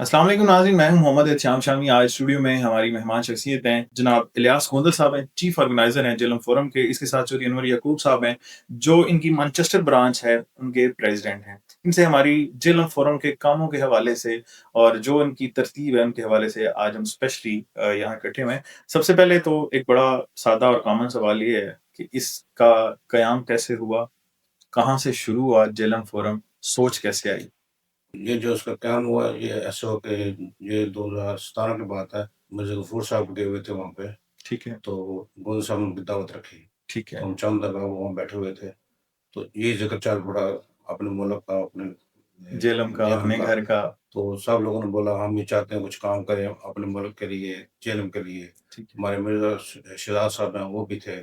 अस्सलाम वालेकुम नाज़रीन, मैं हूं मोहम्मद एहतिशाम शामी। आज स्टूडियो में हमारी मेहमान शख्सियत हैं जनाब इलियास गोंदल साहब हैं, चीफ ऑर्गेनाइजर हैं जेलम फोरम के। इसके साथ चौधरी अनवर याकूब साहब हैं जो इनकी मैनचेस्टर ब्रांच है, उनके प्रेसिडेंट हैं। इनसे हमारी जेलम फोरम के कामों के हवाले से और जो इनकी तरतीब है उनके हवाले से आज हम स्पेशली यहाँ इकट्ठे हुए हैं। सबसे पहले तो एक बड़ा सादा और कॉमन सवाल ये है कि इसका कयाम कैसे हुआ, कहाँ से शुरू हुआ जेलम फोरम, सोच कैसे आई? ये जो उसका काम हुआ ये ऐसा हो कि ये 2017 की बात है। मिर्ज़ा गफूर साहब गए हुए थे वहाँ पे, ठीक है। तो गोंद साहब ने उनकी दावत रखी। ठीक तो है। हम चंद लगा वहाँ बैठे हुए थे। तो ये ज़िक्र चल पड़ा अपने मुल्क का, अपने जेलम का, जेहलम अपने का। घर का। तो सब लोगों ने बोला हम ये चाहते हैं कुछ काम करें अपने मुल्क के लिए, जेहलम के लिए। ठीक है। हमारे मिर्ज़ा शहजाद साहब हैं वो भी थे,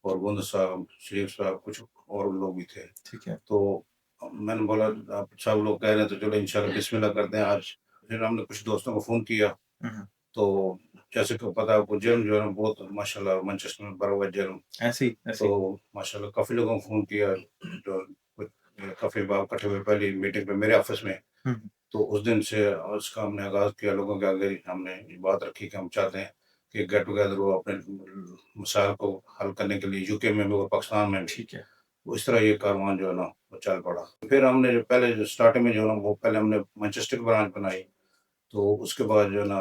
और गोंद साहब, शरीफ साहब, कुछ और लोग भी थे। ठीक है। तो मैंने बोला आप सब लोग कह रहे हैं तो चलो इंशाल्लाह बिस्मिल्लाह करते हैं आज। फिर हमने कुछ दोस्तों को फ़ोन किया। हुँ। तो जैसे कि पता है आपको जेल जो है ना बहुत माशाल्लाह मैनचेस्टर में बड़ा हुआ है जेल। ऐसे ही, ऐसे तो ही। माशाल्लाह काफ़ी लोगों को फ़ोन किया, जो काफ़ी बार इकट्ठे हुए पहली मीटिंग पे मेरे ऑफ़िस में। हुँ। तो उस दिन से उसका हमने आगाज़ किया, लोगों के आगे हमने ये बात रखी कि हम चाहते हैं कि गेट टुगेदर हो अपने मसाइल को हल करने के लिए यूके में भी और पाकिस्तान में भी। ठीक है। तो इस तरह ये कारवान जो है ना वो चल पड़ा। फिर हमने जो पहले जो स्टार्टिंग में जो है ना वो पहले हमने मैनचेस्टर की ब्रांच बनाई। तो उसके बाद जो है ना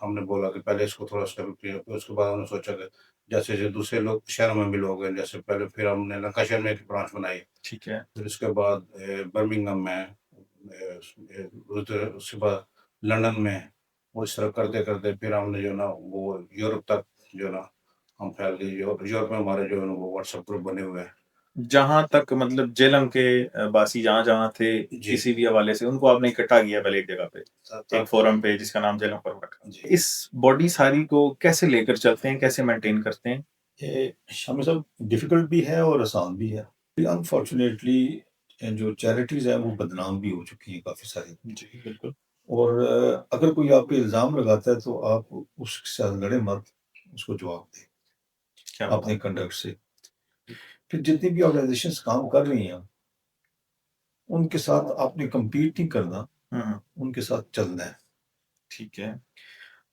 हमने बोला कि पहले इसको थोड़ा स्टेबल किया, फिर उसके बाद हमने सोचा कि जैसे जो दूसरे लोग शहरों में भी लोग हैं, जैसे पहले फिर हमने लंकाशायर में एक ब्रांच बनाई। ठीक है। फिर उसके बाद बर्मिंघम में, उधर उसके बाद लंदन में। वो इस तरह करते-करते फिर हमने जो है ना वो यूरोप तक जो है ना हम फैल गए। यूरोप यूरोप में हमारे जो है ना वो व्हाट्सएप ग्रुप बने हुए हैं। जहाँ तक मतलब जेलम के वासी जहाँ-जहाँ थे, जी। किसी भी हवाले से उनको आपने इकट्ठा किया पहले एक जगह पे, एक तब फोरम पे जिसका नाम जेलम फोरम रखा। जी। इस बॉडी सारी को कैसे लेकर चलते हैं, कैसे मेंटेन करते हैं? ये शामिल साहब डिफ़िकल्ट भी है और आसान भी है। अनफॉर्चुनेटली जो चैरिटीज़ हैं वो बदनाम भी हो चुकी हैं काफ़ी सारी। जी, बिल्कुल। और अगर कोई आप पे इल्ज़ाम लगाता है तो आप उसके साथ लड़े मत, उसको जवाब दें क्या बात अपने कंडक्ट से। फिर जितनी भी ऑर्गनाइज़ेशंस काम कर रही हैं, उनके साथ आपने कम्पीट नहीं करना, हुँ, हुँ। उनके साथ चलना है। ठीक है।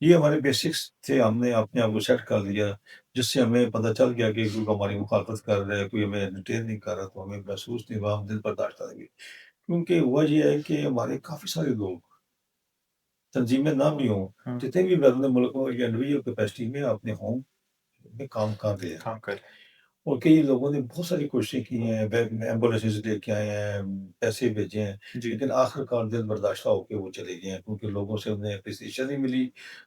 ये हमारे बेसिक्स थे, हमने अपने आप को सेट कर लिया, जिससे हमें पता चल गया कि कोई हमारी मुखालफत कर रहा है, कोई हमें एंटरटेन नहीं कर रहा, तो हमें महसूस नहीं हुआ, हम दिल बर्दाश्त करेंगे। क्योंकि हुआ ये है कि हमारे काफ़ी सारे लोग तंज़ीमें ना भी हों, हुँ। जितने भी बैरून मुल्क हो या इंडिविजुअल कैपेसिटी में अपने होम में काम कर रहे हैं। काम कर और कई लोगों ने बहुत सारी कोशिशें की हैं, एम्बुलेंसेस लेके आए हैं, पैसे भेजे हैं, जी, लेकिन आखिरकार दिल बर्दाश्त होके वो चले गए हैं, क्योंकि लोगों से उन्हें एप्रिसिएशन नहीं मिली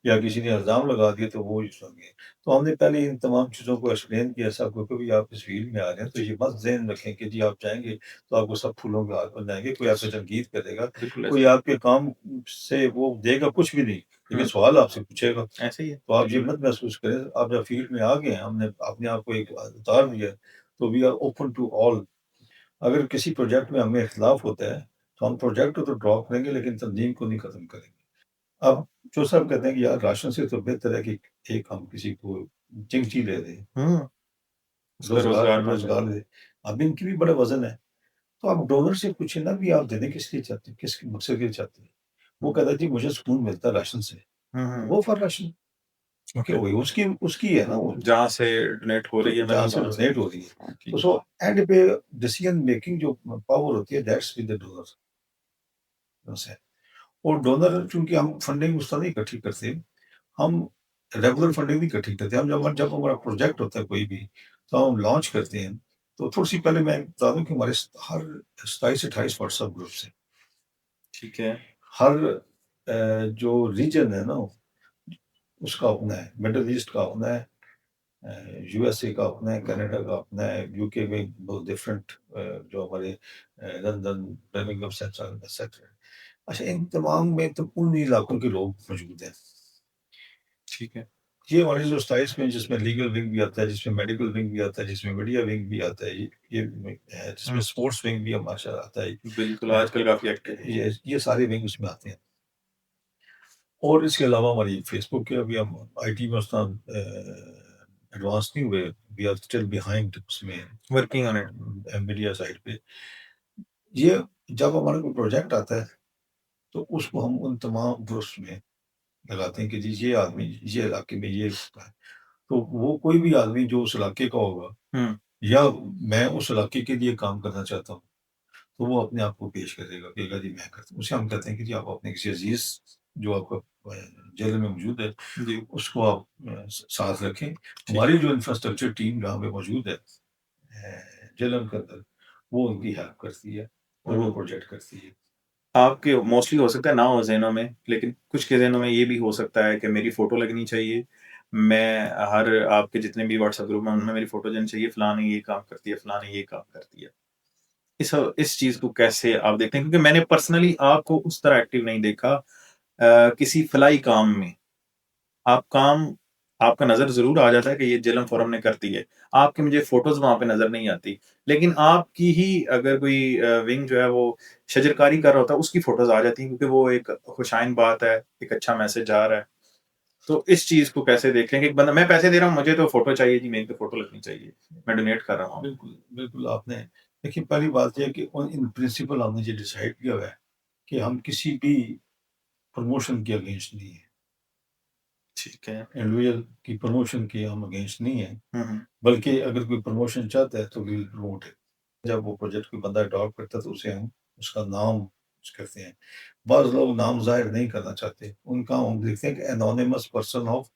या किसी ने इल्ज़ाम लगा दिया तो वो ही सुन गए। तो हमने पहले इन तमाम चीज़ों को एक्सप्लेन किया सबको कि भई आप इस फ़ील्ड में आ रहे हैं, तो जी। ये मत ज़हन रखें कि जी आप जाएँगे तो आपको सब फूलों के हार बन जाएँगे, कोई आपसे तनकीद करेगा, बिल्कुल कोई ऐसे ही। आपके काम से वो देगा कुछ भी नहीं, लेकिन हुँ, सवाल आपसे पूछेगा। ऐसे ही है। तो आप ये बिल्कुल। मत महसूस करें, आप जब फ़ील्ड में आ गए हैं, हमने अपने आप को एक उतार दिया है, तो we are open to all. अगर किसी प्रोजेक्ट में हमें इख्तिलाफ होता है, तो हम प्रोजेक्ट को तो ड्रॉप करेंगे, लेकिन तंज़ीम को नहीं ख़त्म करेंगे। अब जो सब कहते हैं कि यार राशन से तो बेहतर है कि एक हम किसी को चिंगची दे दें, हुँ, उसका रोज़गार रोज़गार बन जाए। रोज़गार दें। अब इनकी भी बड़ा वज़न है। तो आप डोनर से पूछिए ना भी आप देने किस लिए चाहते हैं, किस मकसद के लिए चाहते हैं? वो हुँ, कहता है जी मुझे सुकून मिलता है राशन से, हुँ, तो हुँ। Go for ration. क्योंकि ओके। वही उसकी उसकी है ना वो। जहाँ से डोनेट हो रही तो है जहाँ मनी से वहाँ से। डोनेट हो रही है। तो ठीक है। सो एंड पे डिसीजन मेकिंग जो पावर होती है दैट्स विद द डोनर से। और डोनर चूँकि हम फंडिंग उस तरह नहीं इकट्ठी करते, हम रेगुलर फंडिंग नहीं इकट्ठी करते। हम जब हमारा प्रोजेक्ट होता है कोई भी, तो हम लॉन्च करते हैं, तो थोड़ी-सी पहले मैं बता दूँ कि हमारे हर 27 से 28 व्हाट्सएप ग्रुप्स हैं। ठीक है। हर जो रीजन है ना, उसका अपना है। मिडल ईस्ट का अपना है, यूएसए का अपना है, कनाडा का अपना है, यूके में बहुत डिफरेंट जो हमारे लंदन, बर्मिंघम एटसेट्रा। अच्छा, इन तमाम में तो उन इलाकों के लोग मौजूद हैं। ठीक है। ये हमारी जो स्टाइल्स में जिसमें लीगल विंग भी आता है, जिसमें मेडिकल विंग भी आता है, जिसमें मीडिया विंग भी आता है, ये जिसमें हुँ, स्पोर्ट्स विंग भी हमारे साथ आता है। बिल्कुल आजकल काफ़ी एक्टिव है। ये सारे विंग उसमें आते हैं। और इसके अलावा हमारी फेसबुक के अभी हम आईटी में उतना एडवांस नहीं हुए, वी आर स्टिल बिहाइंड उसमें working on it. Media side पे। ये जब हमारा कोई प्रोजेक्ट आता है, तो उसको हम उन तमाम ग्रुप्स में लगाते हैं कि जी ये आदमी ये इलाके में ये होता है। तो वो कोई भी आदमी जो उस इलाके का होगा हुँ, या मैं उस इलाके के लिए काम करना चाहता हूँ, तो वो अपने आप को पेश करेगा, कहेगा जी मैं करता हूँ। उसे हम कहते हैं कि जी आप अपने किसी अज़ीज़ जो आपका जेल में मौजूद है, जी, उसको आप साथ रखें। ठीक हमारी है। जो इंफ्रास्ट्रक्चर टीम जहाँ पे मौजूद है जेलम के अंदर, वो उनकी हेल्प करती है और वो हुँ। प्रोजेक्ट करती है। आपके मोस्टली हो सकता है ना हो ज़हनों में, लेकिन कुछ के ज़हनों में ये भी हो सकता है कि मेरी फ़ोटो लगनी चाहिए। मैं हर आपके जितने भी व्हाट्सएप ग्रुप हैं, उनमें मेरी फ़ोटो जानी चाहिए, फलानी ये काम करती है, फलानी ये काम करती है। इस चीज़ को कैसे आप देखते हैं? क्योंकि मैंने पर्सनली आपको उस तरह एक्टिव नहीं देखा किसी फलाही काम में। आप काम आपका नज़र ज़रूर आ जाता है कि ये जेलम फोरम ने कर दी है। आपकी मुझे फ़ोटोज़ वहाँ पे नज़र नहीं आती। लेकिन आपकी ही अगर कोई विंग जो है वो शजरकारी कर रहा होता है, उसकी फ़ोटोज़ आ जाती हैं क्योंकि वो एक खुशाइन बात है, एक अच्छा मैसेज जा रहा है। तो इस चीज़ को कैसे देखें कि एक बंदा मैं पैसे दे रहा हूँ, मुझे तो फ़ोटो चाहिए जी, मेरी तो फ़ोटो लगनी चाहिए। मैं डोनेट कर रहा हूँ। बिल्कुल, बिल्कुल आपने देखिए पहली बात ये है कि इन प्रिंसिपल हमने ये डिसाइड किया हुआ है कि हम किसी भी प्रमोशन के अगेंस्ट नहीं है। ठीक है। इंडिविजुअल की प्रमोशन के हम अगेंस्ट नहीं है, हुँ, हुँ। बल्कि अगर कोई प्रमोशन चाहता है तो वी विल प्रमोट इट। जब वो प्रोजेक्ट कोई बंदा अडॉप्ट करता है तो उसे हम उसका नाम करते हैं। बाज़ लोग नाम ज़ाहिर नहीं करना चाहते, उनका हम लिखते हैं कि anonymous person of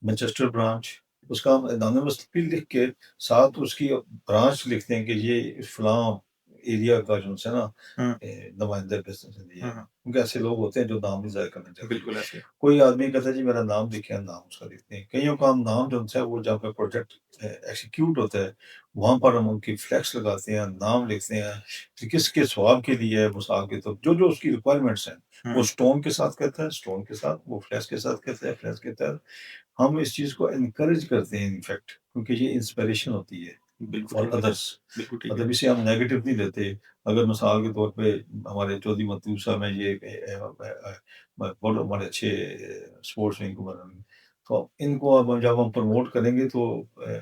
Manchester branch. उसका हम एनोनिमस भी लिख के साथ उसकी ब्रांच लिखते हैं कि ये फलां एरिया का जो है ना हुँ, नुमाइंदा बिज़नेस इंडिया है। हुँ, हुँ। क्योंकि ऐसे लोग होते हैं जो नाम नहीं ज़ाहिर करना चाहते। बिल्कुल ऐसे। कोई आदमी कहता है जी मेरा नाम लिखें, हम नाम उसका लिखते हैं। कइयों का हम नाम जो है वो जहाँ पे प्रोजेक्ट एग्ज़ीक्यूट होता है, वहाँ पर हम उनकी फ्लेक्स लगाते हैं, नाम लिखते हैं कि किसके स्वाब के लिए है मिसाल के तौर जो-जो उसकी रिक्वायरमेंट्स हैं, वो हुँ, स्टोन के साथ कहता है, स्टोन के साथ, वो फ्लेक्स के साथ कहता है, फ्लेक्स के तहत हम इस चीज़ को एनकरेज करते हैं इनफैक्ट क्योंकि ये इंस्पिरेशन होती है बिल्कुल फॉर ठीक है। अदर्स। बिल्कुल ठीक है। मतलब इसे हम नेगेटिव नहीं लेते। अगर मिसाल के तौर पे हमारे चौधरी मखदूम साहब हैं ये बहुत हमारे अच्छे स्पोर्ट्स विंग कमांडर हैं। तो इनको अब जब हम प्रमोट करेंगे तो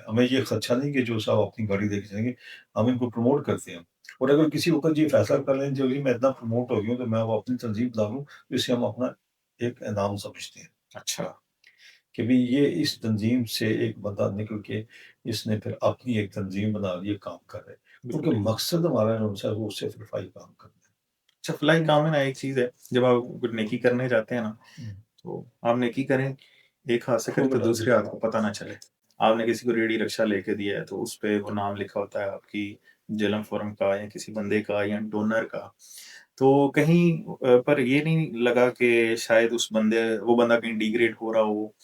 हमें ये खदशा नहीं कि जो साहब अपनी गाड़ी लेके चलेंगे, हम इनको प्रमोट करते हैं। और अगर किसी वक़्त ये फैसला कर लें जो जी मैं इतना प्रमोट हो गया हूँ तो मैं अब अपनी तंज़ीम डालूँ, तो इसे हम अपना एक इनाम समझते हैं। अच्छा। कि भई ये इस तंज़ीम से एक बंदा निकल के इसने फिर अपनी एक तंज़ीम बना ली है, काम कर रहा है। बिल्कुल क्योंकि ठीक। मकसद हमारा जो है वो सिर्फ़ रिफ़ाई काम करना अच्छा फलाही काम में ना एक चीज़ है, जब आप कुछ नेकी करने जाते हैं ना, है। तो आप नेकी करें, एक हाथ से करें खूब तो डाल दूसरे दीजिए। हाथ को पता ना चले। आपने किसी को रेहड़ी रिक्शा लेके दिया है, तो उसपे वो नाम लिखा होता है आपकी जेलम फोरम का या किसी बंदे का या डोनर का। तो कहीं पर ये नहीं लगा कि शायद वो बंदा कहीं डिग्रेड हो रहा हो,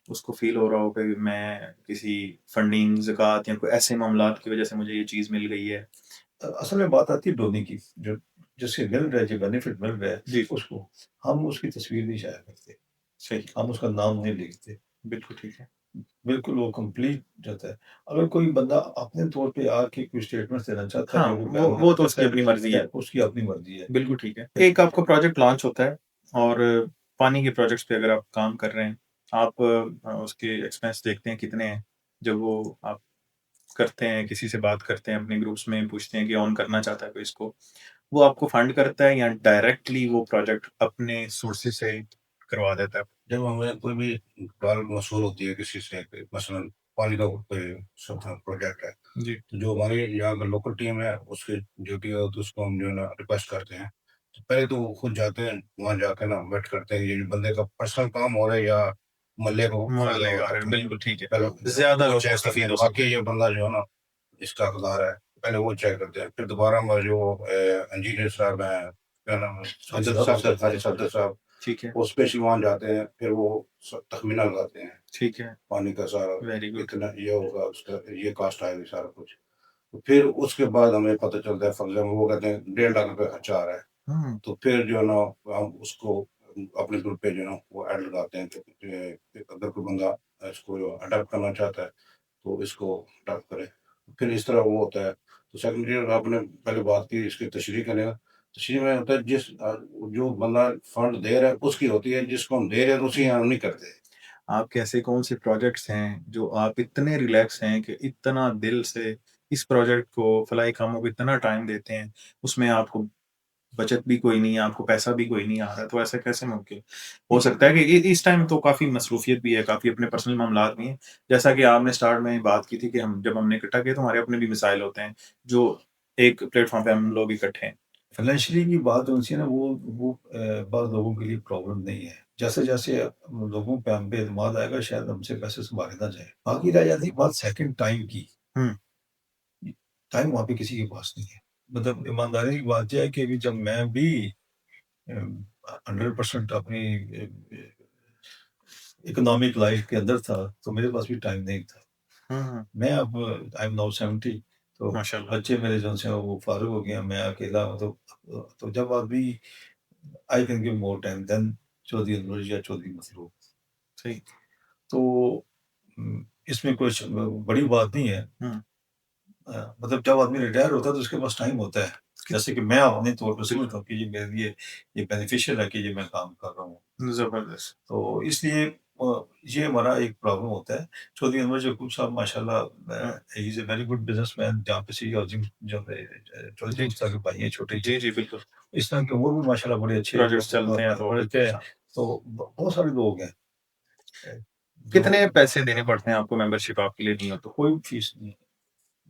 उसको फ़ील हो रहा हो कि मैं किसी फंडिंग, ज़कात या कोई ऐसे मामलात की वज़ह से मुझे ये चीज़ मिल गई है। असल में बात आती है डोने की, जो जिसे मिल रहा है, जो बेनिफिट मिल रहा है जी, उसको, हम उसकी तस्वीर नहीं शाया करते, सही। हम उसका नाम नहीं लिखते। बिल्कुल ठीक है। बिल्कुल वो कंप्लीट रहता है। अगर कोई बंदा अपने तौर पे आके कोई स्टेटमेंट्स देना चाहता है हाँ, या कोई बयान वो देना तो उसकी चाहता है, अपनी मर्ज़ी है। उसकी अपनी मर्ज़ी है। बिल्कुल ठीक है। एक आपका प्रोजेक्ट लॉन्च होता है और पानी के प्रोजेक्ट्स पे अगर आप काम कर रहे हैं, आप उसके एक्सपेंस देखते हैं कितने हैं। जब वो आप करते हैं, किसी से बात करते हैं अपने ग्रुप्स में, पूछते हैं कि ऑन करना चाहता है कोई इसको, वो आपको फंड करता है या डायरेक्टली वो प्रोजेक्ट अपने सोर्सेज़ से करवा देता है? जब हमें कोई भी कॉल मौसूल होती है किसी से कि मसलन पानी का कोई प्रोजेक्ट है, जी। तो जो हमारी यहाँ का लोकल टीम है उसकी ड्यूटी है तो उसको हम जो है ना रिक्वेस्ट करते हैं। तो पहले तो वो खुद जाते हैं, वहाँ जाके ना वेट करते हैं ये बंदे का पर्सनल काम हो रहा है या मल्ले को फ़ायदा मोहल्ले हो का रहा है है, कि नहीं। बिल्कुल ठीक है। पहले ज़्यादा वो लोग चेक करते मुस्तफ़ीद हैं हो वाक़ई सकें। ये बंदा जो है ना इसका हकदार है। पहले वो चेक करते हैं, फिर दोबारा हमारे जो इंजीनियर साहब हैं, क्या नाम है? हाजी सफदर साहब सफदर हाजी सफदर साहब, ठीक है, वो स्पेशल वहाँ जाते हैं, फिर वो तखमीना लगाते हैं, ठीक है। पानी का सारा वेरी गुड। इतना ये होगा, उसका ये कॉस्ट आएगी सारा कुछ। तो फिर उसके बाद हमें पता चलता है फॉर एग्ज़ाम्पल वो कहते हैं 1.5 लाख रुपए खर्चा आ रहा है, हुँ, तो फिर जो है ना हम उसको अपने ग्रुप पे जो है ना वो ऐड लगाते हैं कि अगर कोई बंदा इसको अडॉप्ट करना चाहता है, तो इसको अडॉप्ट करे। फिर इस तरह वो होता है। तो सेकंडरी आपने पहले बात की इसकी तशरीह करेगा, तशरीह में होता है जो बंदा फंड दे रहा है उसकी होती है, जिसको हम दे रहे हैं तो उसी हम नहीं करते। आपके ऐसे कौन-से प्रोजेक्ट्स हैं, जो आप इतने रिलैक्स हैं कि इतना दिल से इस प्रोजेक्ट को, फलाही कामों को इतना टाइम देते हैं, उसमें आपको बचत भी कोई नहीं है, आपको पैसा भी कोई नहीं आ रहा, तो ऐसा कैसे मुमकिन हो सकता है कि इस टाइम तो काफ़ी मसरूफ़ियत भी है, काफ़ी अपने पर्सनल मामलात भी हैं। जैसा कि आपने स्टार्ट में बात की थी कि हम जब हमने इकट्ठा किया तो हमारे अपने भी मसाइल होते हैं, जो एक प्लेटफ़ॉर्म पे हम लोग इकट्ठे हैं। फाइनेंशियली की बात उनसे ना वो बाद लोगों के लिए प्रॉब्लम नहीं है। जैसे-जैसे लोगों पे हम पे एतमाद आएगा शायद हमसे पैसे सँभाले ना जाएँ। बाकी रह जाती बात सेकंड टाइम की, हुँ, टाइम वहाँ पे किसी के पास नहीं है। मतलब ईमानदारी की बात ये है कि अभी जब मैं भी 100% अपनी इकोनॉमिक लाइफ़ के अंदर था, तो मेरे पास भी टाइम नहीं था। हुँ, हुँ, मैं अब आई एम नाउ 70 तो माशाल्लाह। बच्चे मेरे जो हैं वो फ़ारिग हो गए हैं, मैं अकेला हूँ तो जब आदमी I can give more time then Chaudhary Anwar या चौधरी मसरूफ। सही। तो इसमें कुछ बड़ी बात नहीं है। हुँ, मतलब जब आदमी रिटायर होता है तो उसके पास टाइम होता है। जैसे कि मैं अपने तौर पे समझता बिल्कुल, हूँ कि ये मेरे लिए ये बेनिफिशियल है कि ये मैं काम कर रहा हूँ। ज़बरदस्त। तो इसलिए ये हमारा एक प्रॉब्लम होता है। चौधरी अनवर यकूब साहब माशाल्लाह हुँ, he is a very good businessman जहाँ पे सी हाउसिंग जो है चौधरी जी, अनवर साहब के भाई हैं छोटे जी, जी, बिल्कुल। इस तरह के और भी माशाल्लाह बड़े अच्छे प्रोजेक्ट्स चलते हैं तो बड़े अच्छे हैं। अच्छा। तो बहुत सारे लोग हैं अ, जो कितने पैसे देने पड़ते हैं आपको मेंबरशिप आपके लिए नहीं हो तो? कोई फीस नहीं है,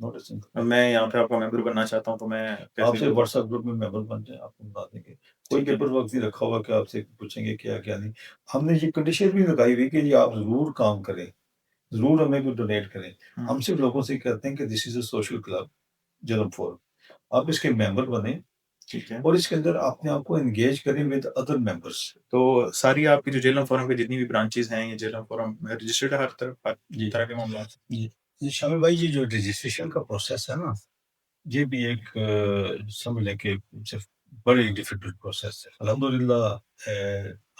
नॉट अ अब सिंगल। मैं यहाँ पे आपका मेंबर बनना चाहता हूँ तो मैं कैसे आपसे करूँ? व्हाट्सएप ग्रुप में मेंबर बन जाएँ, आपको बता देंगे। कोई ठीक है। पेपर वर्क नहीं रखा हुआ कि आपसे पूछेंगे क्या, क्या नहीं। हमने ये कंडीशन भी लगाई हुई कि ये आप ज़रूर काम करें, ज़रूर हमें कुछ डोनेट करें। हुँ, हम सिर्फ लोगों से कहते हैं कि this is a social club, जन्म फोरम। आप इसके मेंबर बनें ठीक है। और इसके अंदर अपने आप को एंगेज करें विद अदर मेंबर्स। तो सारी आपकी जो जेलम फोरम की जितनी भी ब्रांचेज़ हैं, ये जेलम फोरम में रजिस्टर्ड है हर जी, तरह के मामलात? जी। जी, शामिल भाई ये जो रजिस्ट्रेशन का प्रोसेस है ना, ये भी एक समझ लें कि सिर्फ बड़ी डिफिकल्ट प्रोसेस है। अल्हम्दुलिल्लाह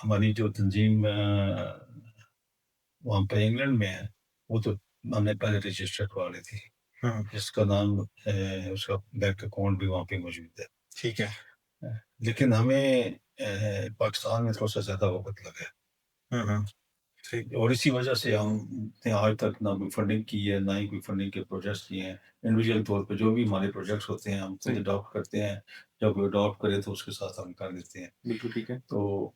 हमारी जो तंजीम वहाँ पे इंग्लैंड में है, वो तो हमने पहले रजिस्टर करवा ली थी, हुँ, जिसका नाम उसका बैंक अकाउंट भी वहाँ पे मौजूद है। ठीक है। लेकिन हमें पाकिस्तान में थोड़ा-सा ज़्यादा वक़्त लगा हुँ, हुँ, ठीक। और इसी वजह से हमने आज तक ना कोई फंडिंग की है, ना ही कोई फंडिंग के प्रोजेक्ट्स किए हैं। इंडिविजुअल तौर पे जो भी हमारे प्रोजेक्ट्स होते हैं, हम खुद सही, अडॉप्ट करते हैं। जब कोई अडॉप्ट करे तो उसके साथ हम कर देते हैं। बिल्कुल ठीक है। तो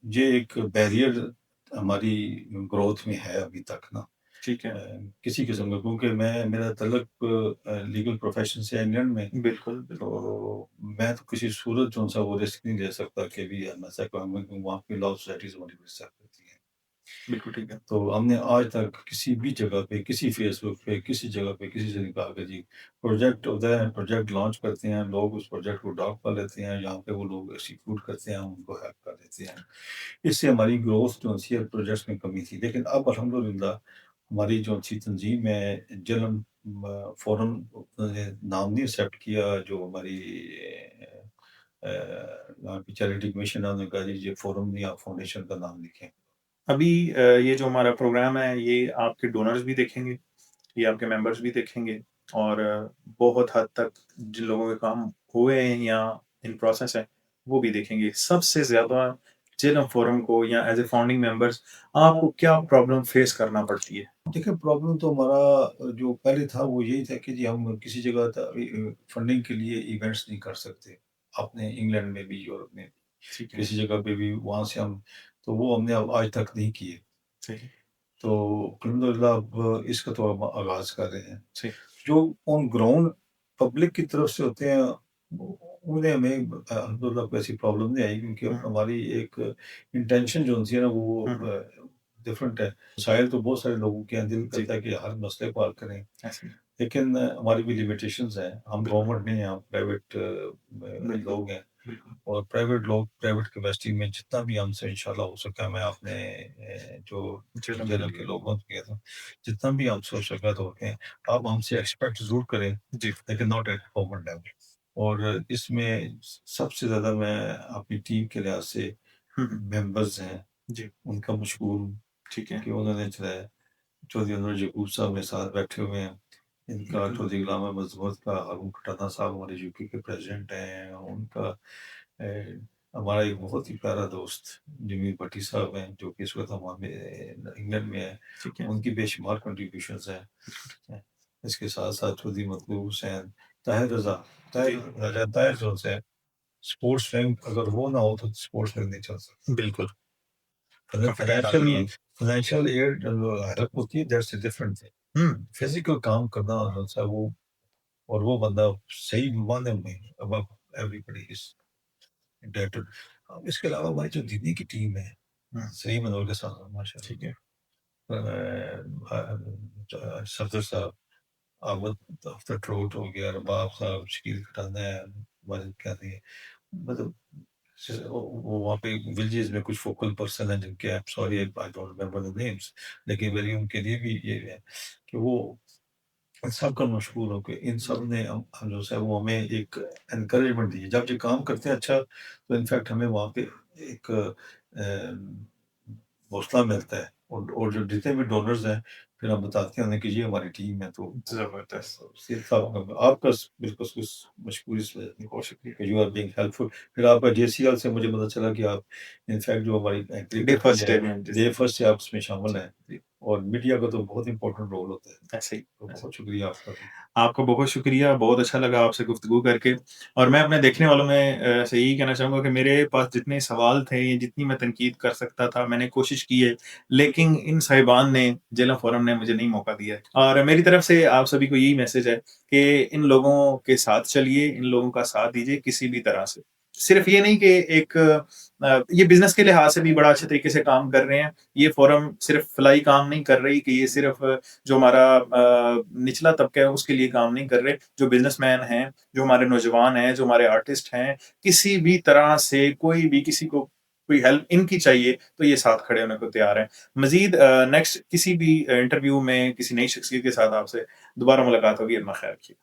ये एक बैरियर हमारी ग्रोथ में है अभी तक ना। ठीक अ, है। किसी किस्म का क्योंकि मेरा तल्लुक लीगल प्रोफ़ेशन से है इंग्लैंड में, बिल्कुल, बिल्कुल। तो मैं तो किसी सूरत जो-सा वो रिस्क नहीं ले सकता कि भी ऐसा कहूँगा कि वहाँ की लॉ सोसाइटीज़ हमारी रिस्क करती हैं। बिल्कुल ठीक है। तो हमने आज तक किसी भी जगह पे, किसी फ़ेसबुक पे, किसी जगह पे, किसी से नहीं कहा कि जी प्रोजेक्ट होता है, प्रोजेक्ट लॉन्च करते हैं, लोग उस प्रोजेक्ट को अडॉप्ट कर लेते हैं, यहाँ पे वो लोग एग्ज़ीक्यूट करते हैं, हम उनको हेल्प कर देते हैं। इससे हमारी ग्रोथ जो थी प्रोजेक्ट्स में कमी थी। लेकिन अब अल्हम्दुलिल्लाह हमारी जो थी तंज़ीम है जन्म फ़ोरम ने नाम नहीं एक्सेप्ट किया जो हमारी यहाँ की चैरिटी कमीशन है, उन्होंने कहा जी ये फ़ोरम नहीं आप फाउंडेशन का नाम लिखें। अभी ये जो हमारा प्रोग्राम है, ये आपके डोनर्स भी देखेंगे, ये आपके मेंबर्स भी देखेंगे और बहुत हद तक जिन लोगों के काम हुए हैं या इन प्रोसेस है, वो भी देखेंगे। सबसे ज़्यादा जेलम फोरम को या एज़ अ फाउंडिंग मेंबर्स आपको क्या प्रॉब्लम फेस करना पड़ती है? देखिए प्रॉब्लम तो हमारा जो पहले था वो यही था कि जी हम किसी जगह फंडिंग के लिए इवेंट्स नहीं कर सकते। अपने इंग्लैंड में भी, यूरोप में भी, ठीक है, किसी जगह पे भी वहाँ से हम तो वो हमने अब आज तक नहीं किए। सही, तो अल्हम्दुलिल्लाह अब इसका तो हम आगाज़ कर रहे हैं। सही। जो ऑन ग्राउंड पब्लिक की तरफ से होते हैं उन्हें हमें अल्हम्दुलिल्लाह कोई ऐसी प्रॉब्लम नहीं आई क्योंकि हुँ, हमारी एक इंटेंशन जो होती है ना वो हुँ, हुँ। डिफरेंट है। मसाइल तो बहुत सारे लोगों के हैं, दिल जी, करता है कि हर मसले को हल करें, ऐसे ही। लेकिन हमारी भी लिमिटेशंस हैं। हम बिल्कुल, गवर्नमेंट नहीं हैं, हम प्राइवेट बिल्कुल, लोग हैं बिल्कुल। और प्राइवेट लोग प्राइवेट कैपेसिटी में जितना भी हमसे इंशाल्लाह हो सका मैं अपने जो जेलम के जेल के लिए। लोगों को कहता हूँ, जितना भी हमसे हो सका तो होते हैं। आप हमसे एक्सपेक्ट ज़रूर करें, जी। लेकिन नॉट एट गवर्नमेंट लेवल। और इसमें सबसे ज़्यादा मैं अपनी टीम के लिहाज से हुँ, हुँ। मेंबर्स हैं, जी, उनका मशहूर हूँ ठीक है। कि उन्होंने चलाया। चौधरी अनवर यकूब साहब मेरे साथ बैठे हुए हैं। इनका बिल्कुल। चौधरी गुलाम अहमद ज़ुमर का हारून खटाना साहब हमारे यूपी के प्रेज़िडेंट हैं। उनका हमारा एक बहुत ही प्यारा दोस्त जमील भट्टी साहब हैं, जो कि इस वक़्त हमारे इंग्लैंड में हैं। ठीक है। उनकी बेशुमार कंट्रीब्यूशंस हैं। इसके साथ-साथ चौधरी मतलूब हुसैन, ताहिर रज़ा, जी, ताहिर राजा ताहिर जो हैं स्पोर्ट्स रैंक अगर वो ना हो तो स्पोर्ट्स रैंक नहीं चल सकता। बिल्कुल। फाइनेंशियल फाइनेंशियल एड हेल्प होती है, that's a different thing. Physical काम करना होता है वो, और वो बंदा सही मायने में अबव एवरीबॉडी इज इंडेटेड। अब इसके अलावा हमारी जो दिल्ली की टीम है, सही मनोर के साथ माशाल्लाह, ठीक है। सफदर साहब, आमद अख्तर ट्रोट हो गया, रबाब साहब, शकील खटाना है, वाजिद कादरी है, मतलब वो वहाँ पे विलेजेस में कुछ फोकल पर्सन हैं जिनके, I am sorry I don't remember the names, लेकिन मेरी उनके लिए भी ये है कि वो इन सब का मशहूर हो के इन सब ने हम जो है वो हमें एक एनकरेजमेंट दी है। जब ये काम करते हैं अच्छा, तो इनफैक्ट हमें वहाँ पे एक हौसला मिलता है, और जो जितने भी डोनर्स हैं फिर हम बताते हैं उन्हें कि ये हमारी टीम है। तो जबरदस्त। सिर्फ आपका बिल्कुल कुछ मशहूर इस वजह से बहुत शुक्रिया। कि यू आर बीइंग हेल्पफुल। फिर आपका जेसीएल से मुझे पता चला कि आप इनफैक्ट जो हमारी डे फर्स्ट डे में डे फर्स्ट से आप इसमें शामिल हैं, और मीडिया का तो बहुत इंपॉर्टेंट रोल होता है। ऐसे ही। तो बहुत शुक्रिया आपका। आपका बहुत शुक्रिया, बहुत अच्छा लगा आपसे गुफ्तगू करके, और मैं अपने देखने वालों में से यही कहना चाहूँगा कि मेरे पास जितने सवाल थे, जितनी मैं तनकीद कर सकता था, मैंने कोशिश की है, लेकिन इन साहिबान ने, जेलम फोरम ने मुझे नहीं मौका दिया है। और मेरी तरफ से आप सभी को यही मैसेज है कि इन लोगों के साथ चलिए, इन लोगों का साथ दीजिए किसी भी तरह से। सिर्फ ये नहीं कि एक ये बिज़नेस के लिहाज से भी बड़ा अच्छे तरीके से काम कर रहे हैं। ये फोरम सिर्फ फलाही काम नहीं कर रही कि ये सिर्फ जो हमारा निचला तबका है उसके लिए काम नहीं कर रहे। जो बिज़नेसमैन हैं, जो हमारे नौजवान हैं, जो हमारे आर्टिस्ट हैं, किसी भी तरह से कोई भी किसी को कोई हेल्प इनकी चाहिए तो ये साथ खड़े होने को तैयार हैं। मज़ीद नेक्स्ट किसी भी इंटरव्यू में किसी नई शख्सियत के साथ आपसे दोबारा मुलाकात होगी। अपना ख्याल रखिए।